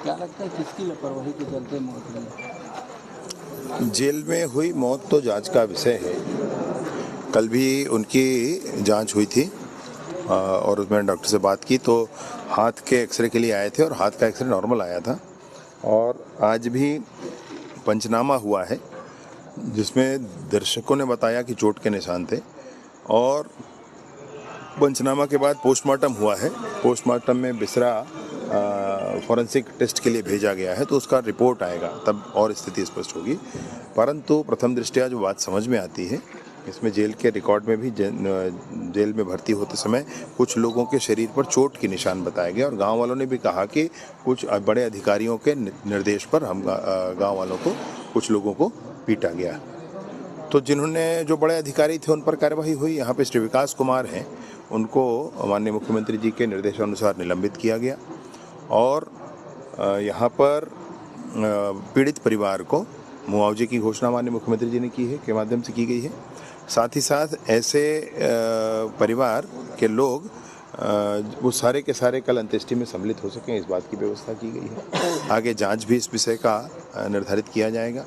क्या लगता है किसकी लापरवाही के चलते मौत हुई? जेल में हुई मौत तो जांच का विषय है। कल भी उनकी जांच हुई थी और उसमें डॉक्टर से बात की तो हाथ के एक्सरे के लिए आए थे और हाथ का एक्सरे नॉर्मल आया था। और आज भी पंचनामा हुआ है जिसमें दर्शकों ने बताया कि चोट के निशान थे और पंचनामा के बाद पोस्टमार्टम हुआ है। पोस्टमार्टम में बिसरा फॉरेंसिक टेस्ट के लिए भेजा गया है तो उसका रिपोर्ट आएगा तब और स्थिति स्पष्ट होगी। परंतु प्रथम दृष्टया जो बात समझ में आती है इसमें जेल के रिकॉर्ड में भी जेल में भर्ती होते समय कुछ लोगों के शरीर पर चोट के निशान बताए गए और गांव वालों ने भी कहा कि कुछ बड़े अधिकारियों के निर्देश पर हम गांव वालों को कुछ लोगों को पीटा गया। तो जिन्होंने जो बड़े अधिकारी थे उन पर कार्यवाही हुई। यहाँ पे श्री विकास कुमार हैं, उनको माननीय मुख्यमंत्री जी के निर्देशानुसार निलंबित किया गया और यहाँ पर पीड़ित परिवार को मुआवजे की घोषणा माननीय मुख्यमंत्री जी ने की है के माध्यम से की गई है। साथ ही साथ ऐसे परिवार के लोग वो सारे के सारे कल अंत्येष्टि में सम्मिलित हो सकें इस बात की व्यवस्था की गई है। आगे जांच भी इस विषय का निर्धारित किया जाएगा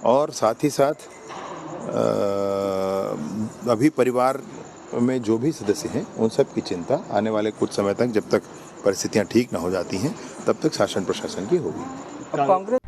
और साथ ही साथ अभी परिवार में जो भी सदस्य हैं उन सब की चिंता आने वाले कुछ समय तक जब तक परिस्थितियां ठीक ना हो जाती हैं तब तक शासन प्रशासन की होगी। कांग्रेस